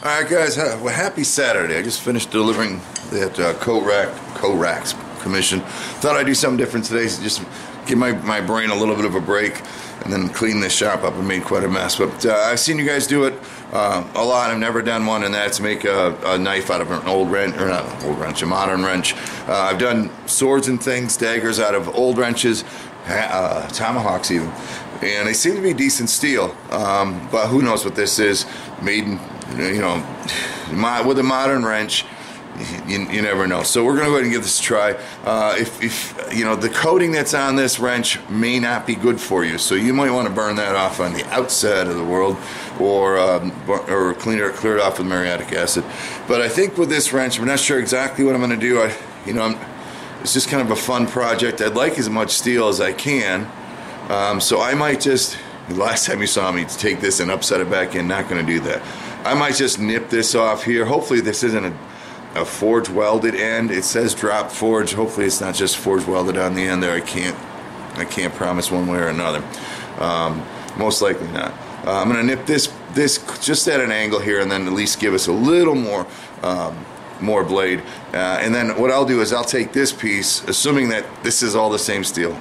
Alright guys, well, happy Saturday. I just finished delivering that coat racks commission. Thought I'd do something different today, so just give my brain a little bit of a break and then clean this shop up. I made quite a mess, but I've seen you guys do it a lot. I've never done one, and that's make a knife out of an old wrench, or not an old wrench, a modern wrench. I've done swords and things, daggers out of old wrenches, tomahawks even, and they seem to be decent steel, but who knows what this is, made in, with a modern wrench. You never know. So we're going to go ahead and give this a try. If the coating that's on this wrench may not be good for you, so you might want to burn that off on the outside of the world, or clear it off with muriatic acid. But I think with this wrench, I'm not sure exactly what I'm going to do. It's just kind of a fun project. I'd like as much steel as I can, so I might just. Last time you saw me take this and upset it back in, not going to do that. I might just nip this off here. Hopefully this isn't a forge welded end. It says drop forge. Hopefully it's not just forge welded on the end there. I can't promise one way or another. Most likely not. I'm going to nip this just at an angle here, and then at least give us a little more blade. And then what I'll do is I'll take this piece, assuming that this is all the same steel,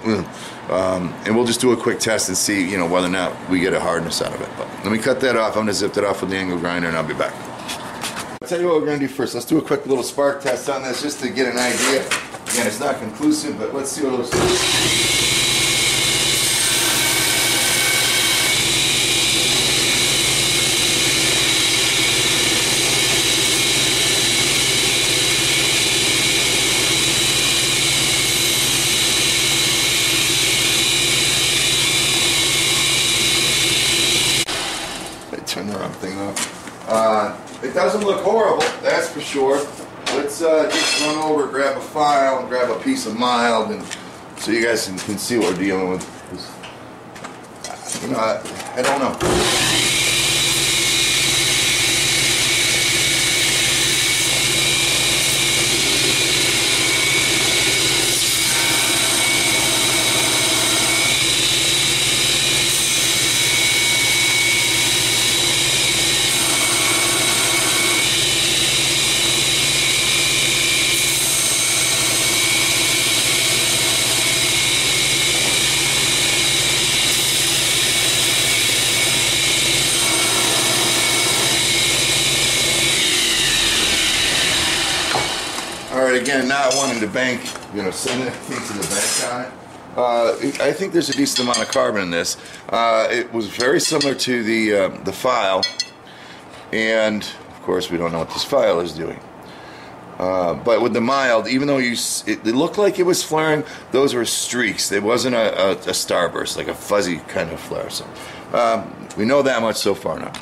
and we'll just do a quick test and see, whether or not we get a hardness out of it. But let me cut that off. I'm going to zip it off with the angle grinder, and I'll be back. I'll tell you what we're going to do first. Let's do a quick little spark test on this just to get an idea. Again, it's not conclusive, but let's see what it looks like. Turn the wrong thing off. It doesn't look horrible, that's for sure. Let's just run over, grab a file, and grab a piece of mild, and so you guys can see what we're dealing with. I don't know. Alright, again, not wanting to bank, send anything to the bank on it. I think there's a decent amount of carbon in this. It was very similar to the file, and of course we don't know what this file is doing. But with the mild, even though it looked like it was flaring, those were streaks. It wasn't a starburst, like a fuzzy kind of flare. So we know that much so far now.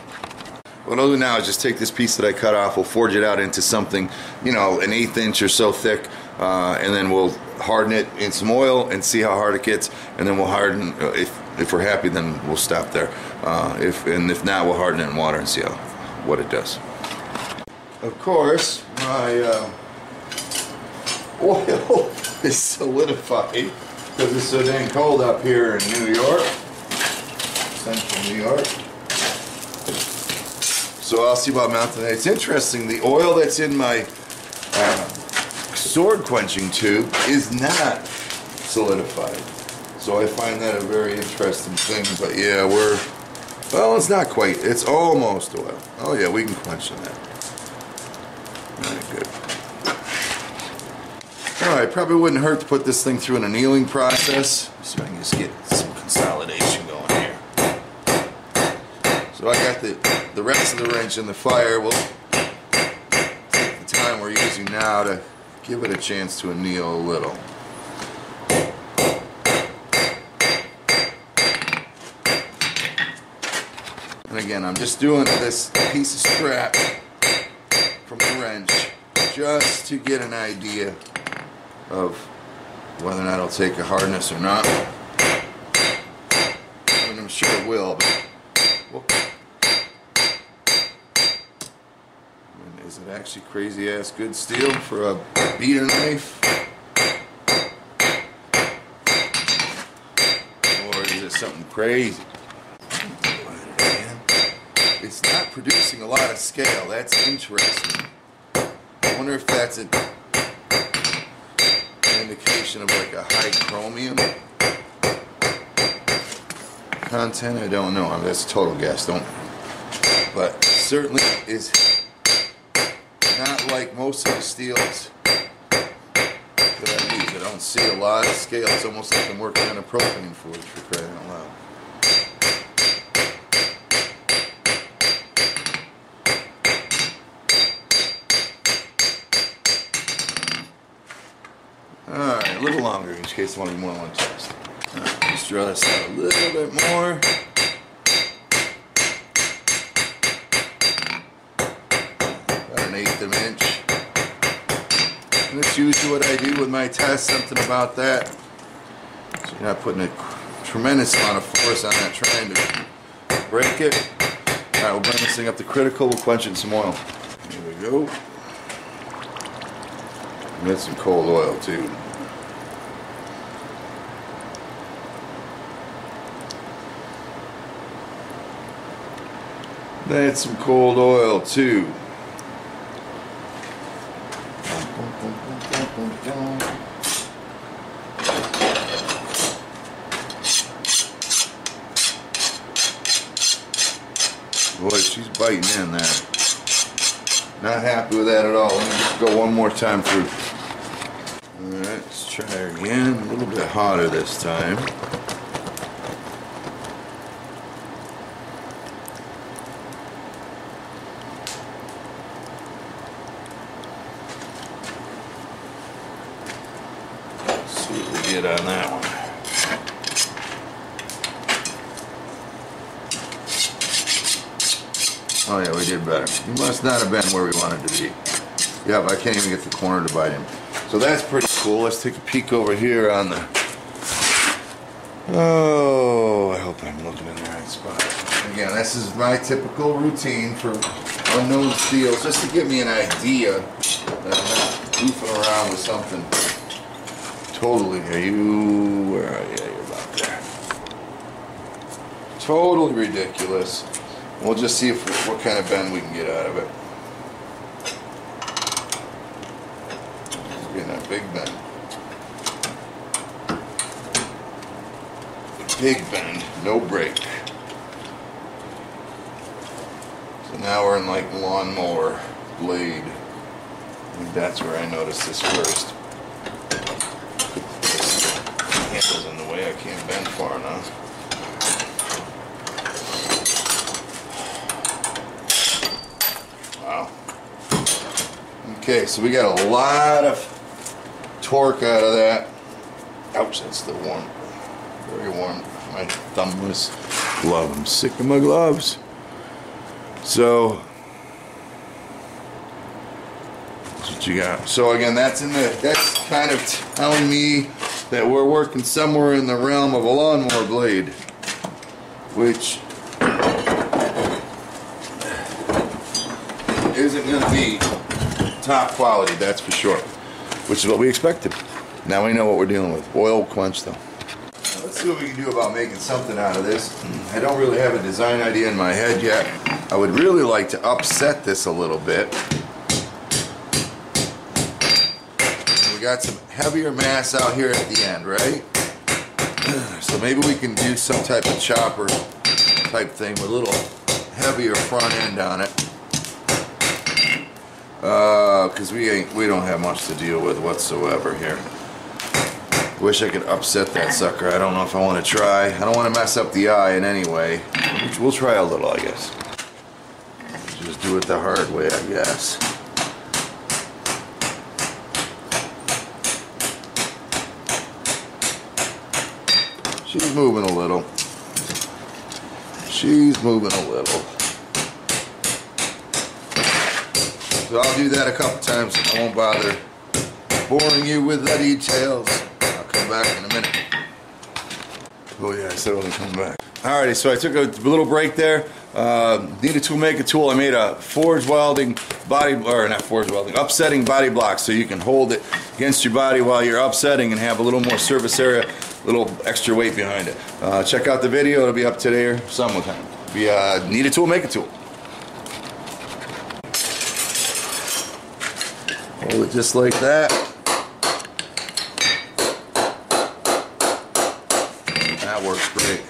What I'll do now is just take this piece that I cut off, we'll forge it out into something, an 1/8 inch or so thick, and then we'll harden it in some oil and see how hard it gets, and then we'll harden, if we're happy, then we'll stop there. If not, we'll harden it in water and see what it does. Of course, my oil is solidified because it's so dang cold up here in New York, central New York. So I'll see about mounting it. It's interesting, the oil that's in my sword quenching tube is not solidified. So I find that a very interesting thing. But yeah, well, it's not quite. It's almost oil. Oh yeah, we can quench in that. Alright, good. Alright, probably wouldn't hurt to put this thing through an annealing process, so I can just get some consolidation going here. So I got the rest of the wrench in the fire. We'll take the time we're using now to give it a chance to anneal a little. And again, I'm just doing this piece of scrap from the wrench just to get an idea of whether or not it'll take a hardness or not. And I'm sure it will, but is it actually crazy ass good steel for a beater knife? Or is it something crazy? It's not producing a lot of scale. That's interesting. I wonder if that's an indication of like a high chromium content. I don't know. I mean, that's a total guess. But certainly is not like most of the steels that I use. I don't see a lot of scale. It's almost like I'm working on a propane forge, for crying out loud. Alright, a little longer in case I want to be more on one test. Alright, just draw this out a little bit more. About an 1/8 of an inch. And that's usually what I do with my test, something about that. So you're not putting a tremendous amount of force on that, trying to break it. Alright, we'll bring this thing up to critical, we'll quench it in some oil. Here we go. And get some cold oil too. That's some cold oil too. Boy, she's biting in there. Not happy with that at all. Let me just go one more time through. Alright, let's try her again. A little bit hotter this time. Let's see what we get on that one. Oh yeah, we did better. We must not have been where we wanted to be. Yep, I can't even get the corner to bite him. So that's pretty cool. Let's take a peek over here on the... Oh, I hope I'm looking in the right spot. Again, this is my typical routine for unknown steels, just to give me an idea that I'm not goofing around with something totally... Where are you? Yeah, you're about there. Totally ridiculous. We'll just see what kind of bend we can get out of it. It's getting a big bend. Big bend, no break. So now we're in like lawnmower blade. I think that's where I noticed this first. The handle's in the way, I can't bend far enough. Okay, so we got a lot of torque out of that. Ouch, that's still warm. Very warm. My thumbless glove. I'm sick of my gloves. So, that's what you got. So again, that's kind of telling me that we're working somewhere in the realm of a lawnmower blade, which isn't going to be top quality, that's for sure, which is what we expected. Now we know what we're dealing with. Oil quench though. Now let's see what we can do about making something out of this. I don't really have a design idea in my head yet. I would really like to upset this a little bit. We got some heavier mass out here at the end, right? So maybe we can do some type of chopper type thing with a little heavier front end on it. Because we don't have much to deal with whatsoever here. Wish I could upset that sucker. I don't know if I want to try. I don't want to mess up the eye in any way. We'll try a little, I guess. Just do it the hard way, I guess. She's moving a little. She's moving a little. So I'll do that a couple times. I won't bother boring you with the details. I'll come back in a minute. Oh yeah, I said I wasn't coming back. Alrighty, so I took a little break there. Need a tool, make a tool. I made a forge welding body, or not forge welding, upsetting body block, so you can hold it against your body while you're upsetting and have a little more surface area, a little extra weight behind it. Check out the video. It'll be up today or sometime. Need a tool, make a tool. Hold it just like that. That works great.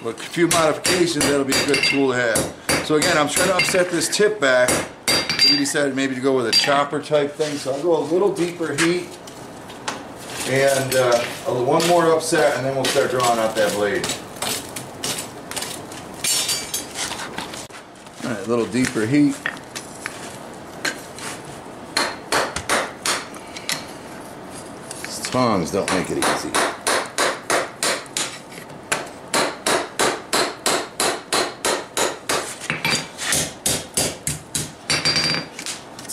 With a few modifications, that'll be a good tool to have. So again, I'm trying to upset this tip back. So we decided maybe to go with a chopper type thing. So I'll go a little deeper heat and one more upset, and then we'll start drawing out that blade. All right, a little deeper heat. These tongs don't make it easy.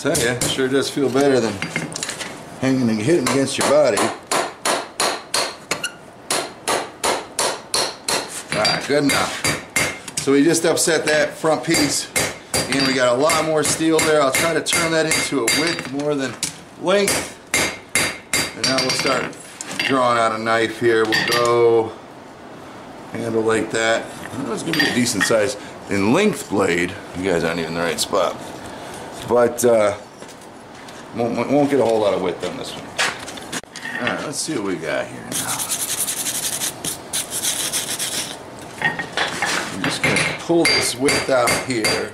Tell you, it sure does feel better than hanging and hitting against your body. Alright, good enough. So we just upset that front piece, and we got a lot more steel there. I'll try to turn that into a width more than length, and now we'll start drawing out a knife here. We'll go handle like that. It's going to be a decent size in length blade. You guys aren't even in the right spot. But won't get a whole lot of width on this one. Alright, let's see what we got here now. I'm just going to pull this width out here.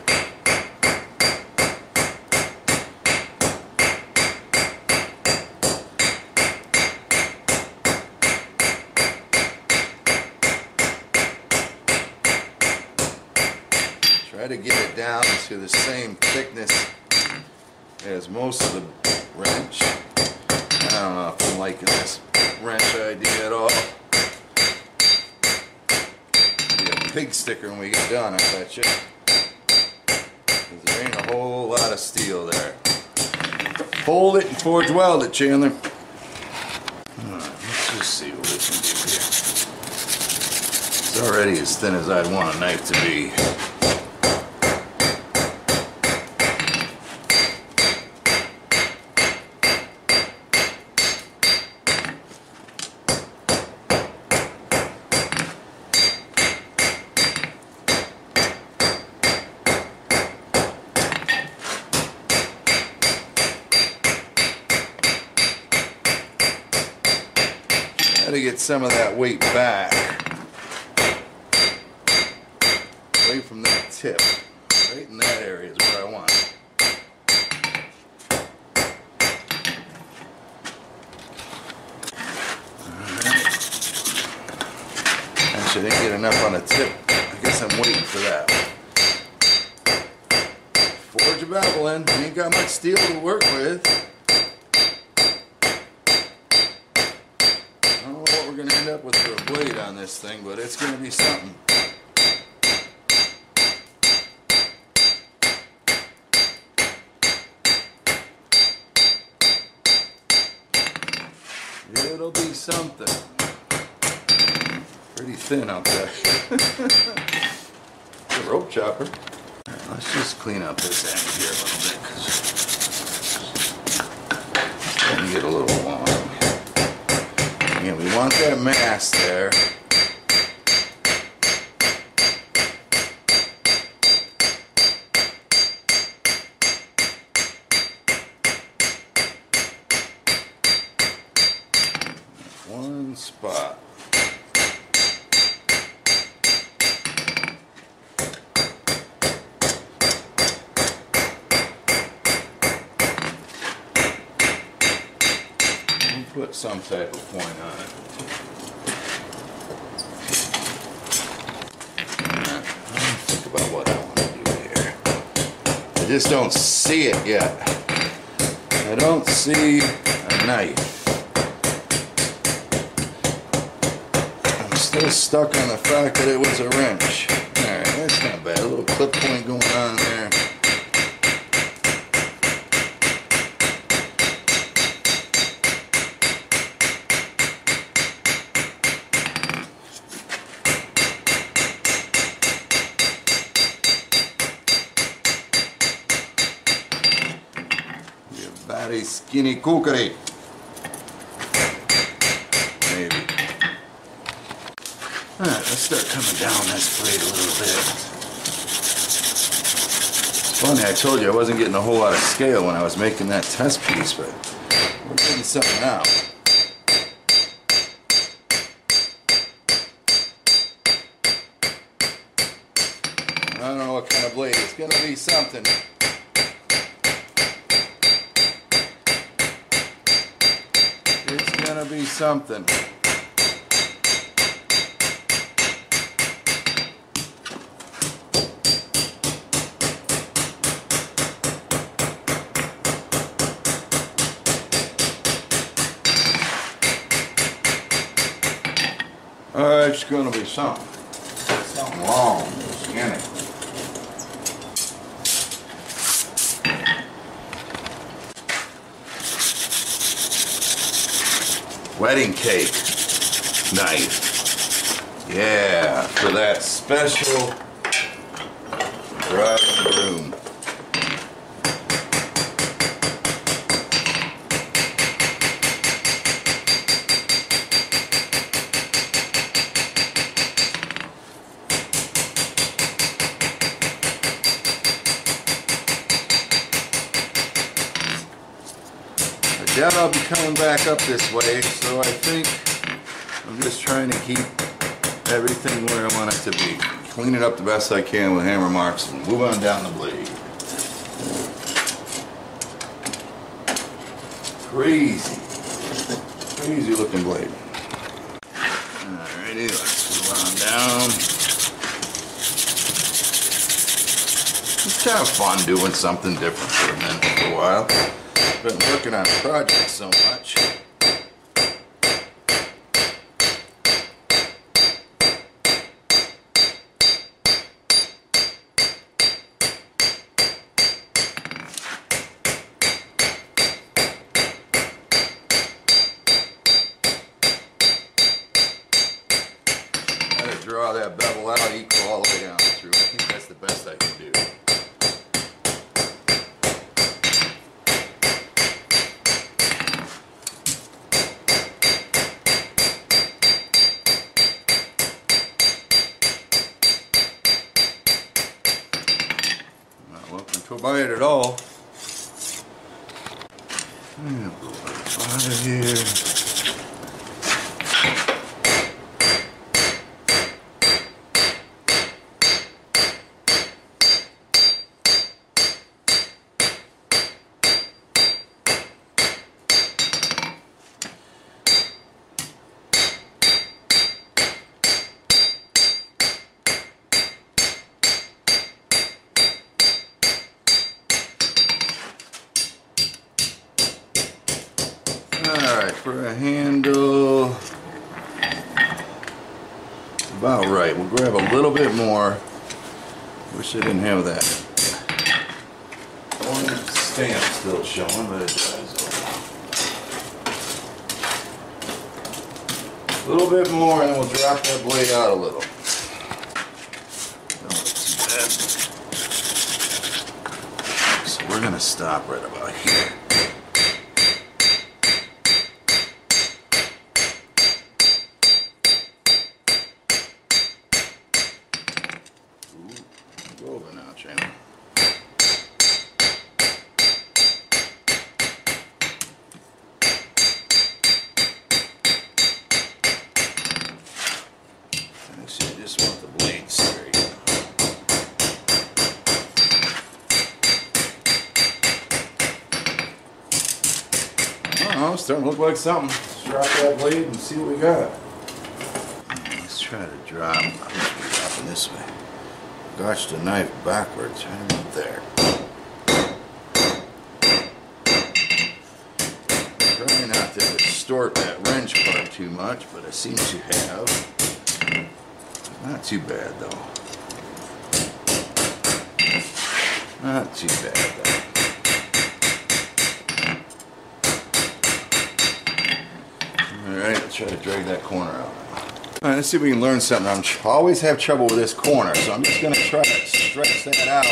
Try to get it down to the same thickness as most of the wrench. I don't know if I'm liking this wrench idea at all. Be a pig sticker when we get done, I bet you. Because there ain't a whole lot of steel there. Hold it and forge weld it, Chandler. Alright, let's just see what we can do here. It's already as thin as I'd want a knife to be. To get some of that weight back away from that tip, right in that area is where I want it. Alright. Actually, I didn't get enough on the tip. I guess I'm waiting for that. Forge a bevel in. You ain't got much steel to work with. We're going to end up with a blade on this thing, but it's going to be something. It'll be something. Pretty thin out there. The rope chopper. Right, let's just clean up this end here a little bit, because it's starting to get a little long. And we want that mass there. One spot. Put some type of point on it. Think about what I want to do here. I just don't see it yet. I don't see a knife. I'm still stuck on the fact that it was a wrench. Alright, that's not bad. A little clip point going on there. Very skinny cookery. Maybe. Alright, let's start coming down this blade a little bit. Funny, I told you I wasn't getting a whole lot of scale when I was making that test piece, but we're getting something out. I don't know what kind of blade. It's gonna be something. It's gonna be something. It's gonna be something. Something long, skinny. Wedding cake knife. Yeah, for that special bride and groom. Again, I'll be coming back up this way, so I think I'm just trying to keep everything where I want it to be. Clean it up the best I can with hammer marks and move on down the blade. Crazy, crazy looking blade. Alrighty, let's move on down. It's kind of fun doing something different for a minute for a while. Been working on projects so much. Gotta draw that bevel out equal all the way down through. I think that's the best I can do. To buy it at all. Out of here. Alright, for a handle, about right. We'll grab a little bit more. Wish I didn't have that one stamp still showing, but it does. A little bit more and then we'll drop that blade out a little. So we're going to stop right about here. Over now, channel. Actually, I just want the blade straight. Oh, it's starting to look like something. Let's drop that blade and see what we got. Let's try to drop. I'm dropping this way. Gotch the knife backwards, right there. Trying not to distort that wrench part too much, but I seem to have. Not too bad though. Not too bad though. Alright, let's try to drag that corner out. Alright, let's see if we can learn something. I always have trouble with this corner, so I'm just going to try to stretch that out.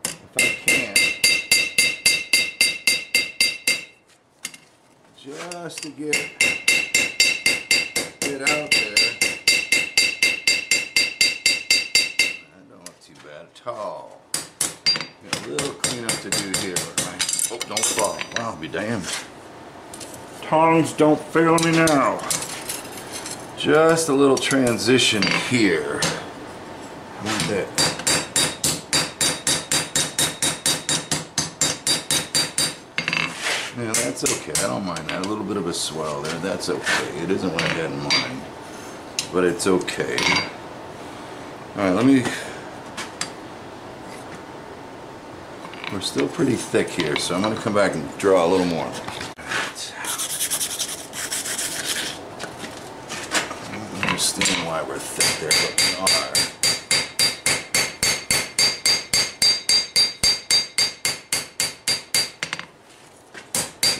If I can. Just to get it out there. tall. Got a little cleanup to do here. Right? Oh, don't fall. Wow, be damned. Tongs don't fail me now. Just a little transition here. How about that? Yeah, that's okay. I don't mind that. A little bit of a swell there. That's okay. It isn't what I had in mind. But it's okay. Alright, let me... We're still pretty thick here, so I'm going to come back and draw a little more. I don't understand why we're thick there, but we are.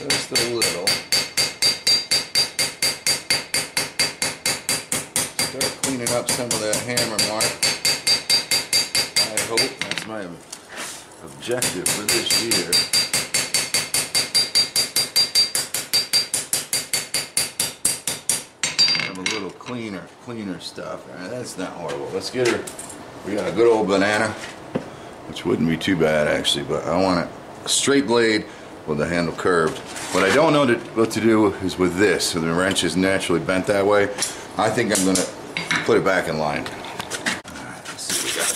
Just a little. Start cleaning up some of that hammer mark. I hope that's my objective for this year. Have a little cleaner stuff. All right, that's not horrible. Let's get her. We got a good old banana, which wouldn't be too bad actually, but I want a straight blade with the handle curved. What I don't know what to do is with this, so the wrench is naturally bent that way. I think I'm going to put it back in line. Alright, let's see what we got.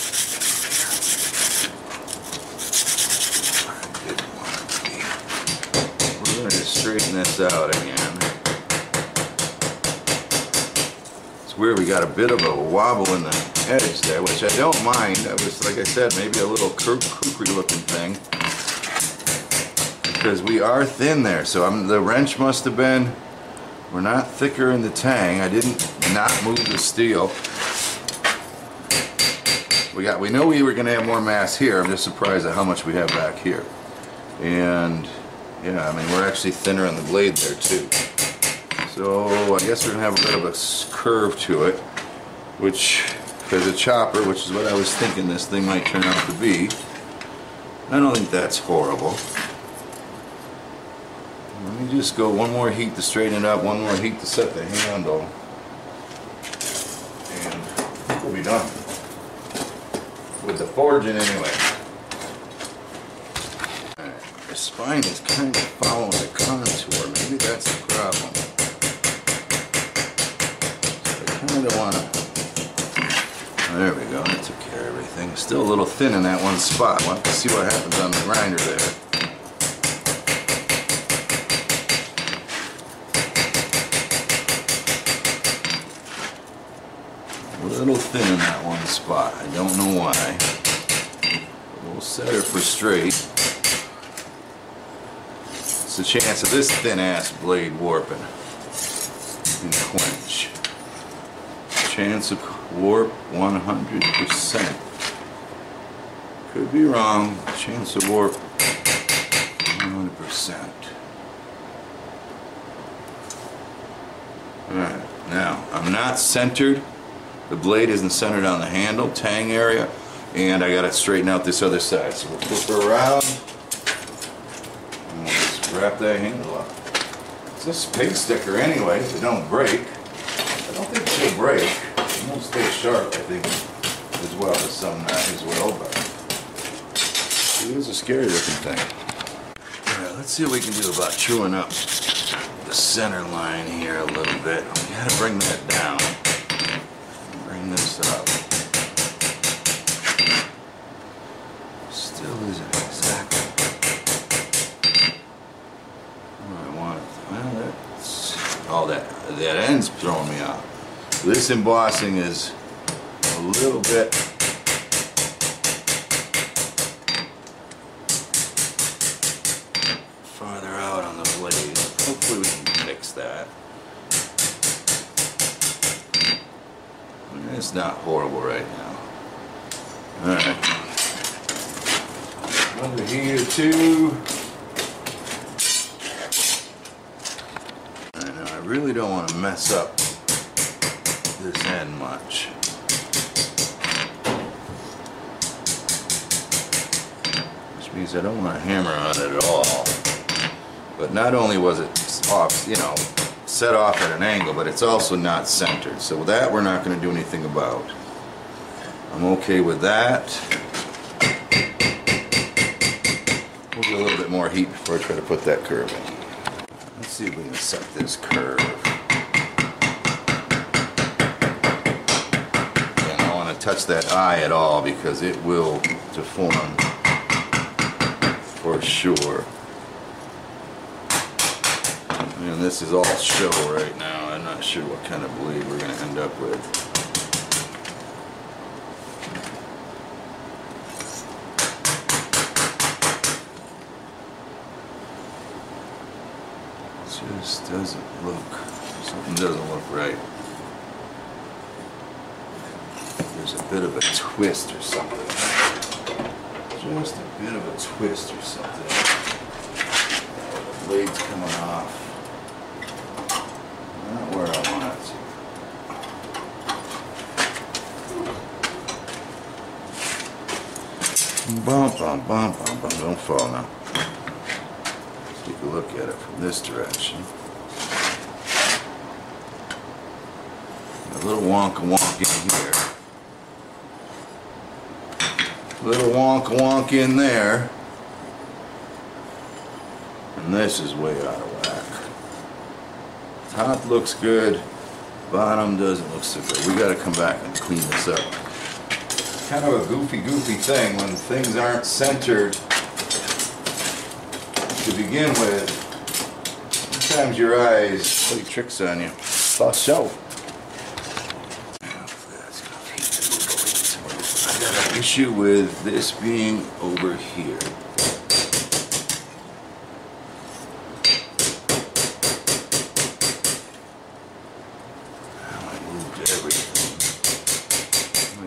We're going to just straighten this out again. It's weird, we got a bit of a wobble in the edge there, which I don't mind. That was, like I said, maybe a little kooky looking thing. Because we are thin there, so the wrench must have been, we're not thicker in the tang. I didn't not move the steel. We know we were going to have more mass here. I'm just surprised at how much we have back here. And yeah, I mean, we're actually thinner on the blade there too. So I guess we're going to have a bit of a curve to it, which, as a chopper, which is what I was thinking this thing might turn out to be, I don't think that's horrible. Let me just go one more heat to straighten it up, one more heat to set the handle, and we'll be done with the forging anyway. Alright, the spine is kind of following the contour. Maybe that's the problem. So I kind of want to... There we go, that took care of everything. Still a little thin in that one spot. We'll have to see what happens on the grinder there. A little thin in that one spot. I don't know why. We'll set her for straight. It's a chance of this thin ass blade warping and quench. Chance of warp 100%. Could be wrong. Chance of warp 100%. Alright, now I'm not centered. The blade isn't centered on the handle, tang area, and I got to straighten out this other side. So we'll flip her around, and we'll just wrap that handle up. It's a pig sticker anyway, so they don't break. I don't think she'll break. She won't stay sharp, I think, as well as some as well, but it is a scary looking thing. Alright, let's see what we can do about chewing up the center line here a little bit. We got to bring that down. This up. Still isn't exactly what I want. Well, that's all that end's throwing me off. This embossing is a little bit farther out on the blade. Hopefully we can fix that. It's not horrible right now. Alright. Under here too. I know, I really don't want to mess up this end much. Which means I don't want to hammer on it at all. But not only was it off, you know, set off at an angle, but it's also not centered. So that we're not going to do anything about. I'm okay with that. We'll get a little bit more heat before I try to put that curve in. Let's see if we can set this curve. And I don't want to touch that eye at all because it will deform for sure. And this is all show right now. I'm not sure what kind of blade we're going to end up with. Just doesn't look, something doesn't look right. There's a bit of a twist or something. Just a bit of a twist or something. The blade's coming off. Not where I want it to. Bum, bum, bum, bum, bum. Don't fall now. Take a look at it from this direction. A little wonk in here. A little wonk in there. And this is way out of whack. Top looks good. Bottom doesn't look so good. We got to come back and clean this up. Kind of a goofy thing when things aren't centered to begin with. Sometimes your eyes play tricks on you. For sure. I got an issue with this being over here. Now I moved everything.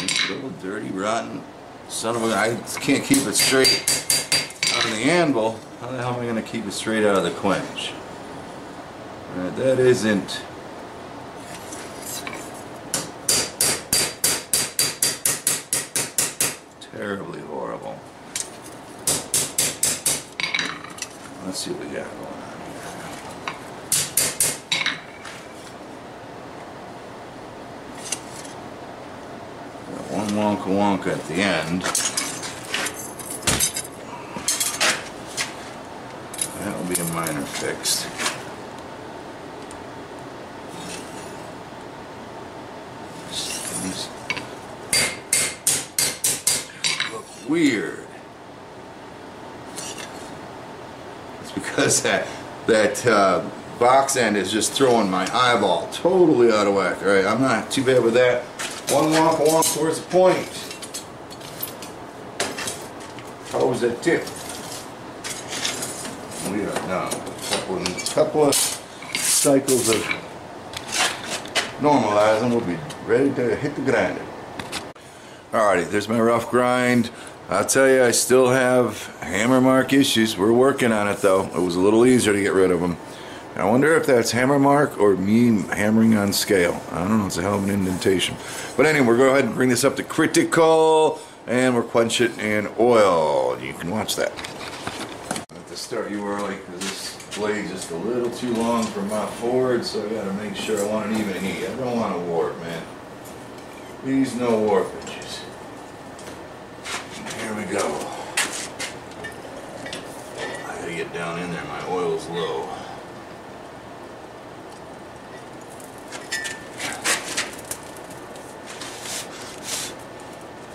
It's a little dirty, rotten. Son of a... I can't keep it straight on the anvil. How the hell am I going to keep it straight out of the quench? That isn't... terribly horrible. Let's see what we got going on here. Got one wonk at the end. That'll be a minor fixed. These look weird. It's because that box end is just throwing my eyeball totally out of whack. Alright, I'm not too bad with that. One wonk towards the point. How was that tip? We are done. A couple of cycles of normalizing. We'll be ready to hit the grinder. Alrighty, there's my rough grind. I'll tell you, I still have hammer mark issues. We're working on it though. It was a little easier to get rid of them. I wonder if that's hammer mark or me hammering on scale. I don't know, it's a hell of an indentation. But anyway, we'll go ahead and bring this up to critical and we'll quench it in oil. You can watch that. I have to start you early because this blade's just a little too long for my forward, so I gotta make sure I want an even heat. I don't want to warp, man. Please no warpages. Here we go. I gotta get down in there, my oil's low.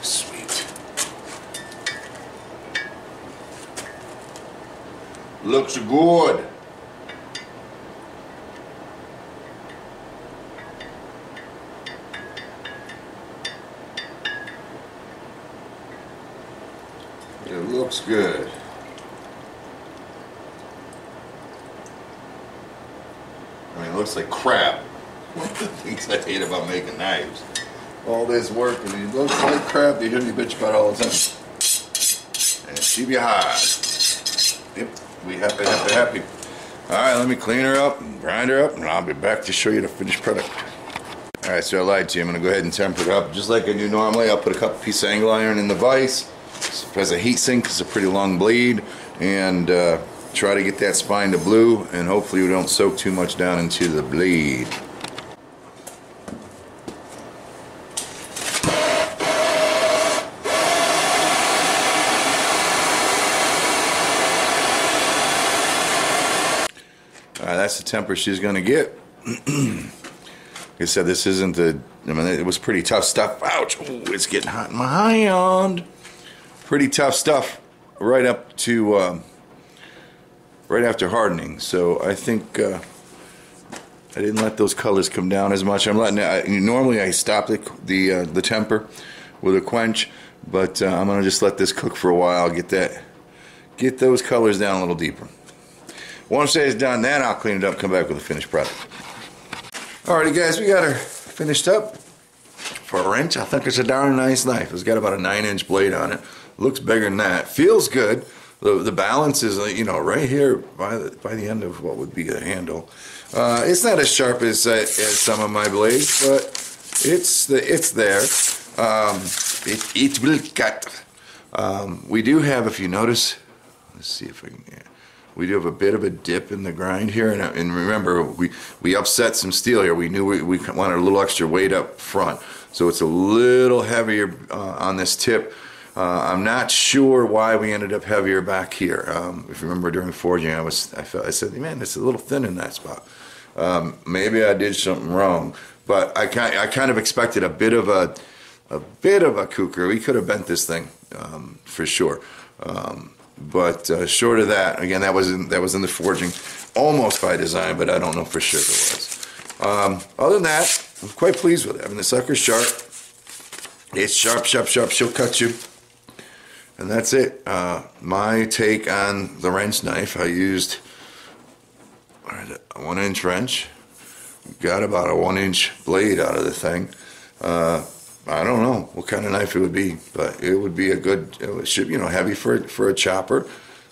Sweet. Looks good. It looks good. I mean, it looks like crap. One of the things I hate about making knives. All this work, and it looks like crap. You hear me bitch about it all the time. And she be hot. Yep, we happy. Alright, let me clean her up and grind her up, and I'll be back to show you the finished product. Alright, so I lied to you. I'm going to go ahead and temper it up just like I do normally. I'll put a couple pieces of angle iron in the vise. As a heat sink, it's a pretty long blade, and try to get that spine to blue, and hopefully we don't soak too much down into the blade. that's the temper she's going to get. Like I said, this isn't the, I mean, it was pretty tough stuff. Ouch, ooh, it's getting hot in my hand. Pretty tough stuff right up to, right after hardening. So I think I didn't let those colors come down as much. I'm letting it, normally I stop the temper with a quench, but I'm gonna just let this cook for a while, get those colors down a little deeper. Once it's done, then I'll clean it up, come back with a finished product. Alrighty guys, we got her finished up. For a wrench, I think it's a darn nice knife. It's got about a 9-inch blade on it. Looks bigger than that. Feels good. The balance is, you know, right here by the end of what would be the handle. It's not as sharp as some of my blades, but it's there. It will cut. We do have, if you notice, let's see if I can. Yeah, we do have a bit of a dip in the grind here, and remember we upset some steel here. We knew we wanted a little extra weight up front, so it's a little heavier on this tip. I'm not sure why we ended up heavier back here. If you remember during forging, I said, man, it's a little thin in that spot. Maybe I did something wrong, but I kind of expected a bit of a kooker. We could have bent this thing for sure, but short of that, again, that was in the forging, almost by design, but I don't know for sure if it was. Other than that, I'm quite pleased with it. I mean, the sucker's sharp. It's sharp, sharp, sharp. She'll cut you. And that's it. My take on the wrench knife. I used a 1-inch wrench. Got about a 1-inch blade out of the thing. I don't know what kind of knife it would be, but it would be a good. It should, you know, heavy for a chopper.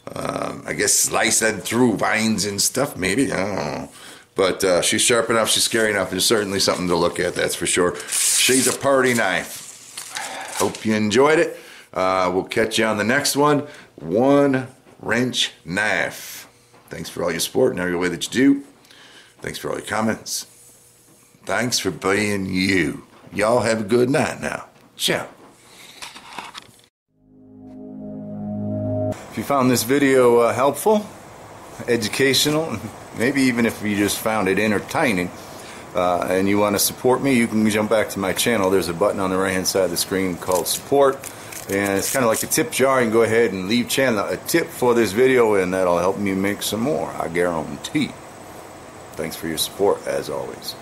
I guess slicing through vines and stuff. Maybe, I don't know. But she's sharp enough. She's scary enough. There's certainly something to look at. That's for sure. She's a party knife. Hope you enjoyed it. We'll catch you on the next one. 1-wrench knife. Thanks for all your support in every way that you do. Thanks for all your comments. Thanks for being you. Y'all have a good night now. Ciao. If you found this video helpful, educational, maybe even if you just found it entertaining, and you want to support me, you can jump back to my channel. There's a button on the right hand side of the screen called support, and it's kind of like a tip jar. You can go ahead and leave channel a tip for this video, and that'll help me make some more, I guarantee. Thanks for your support as always.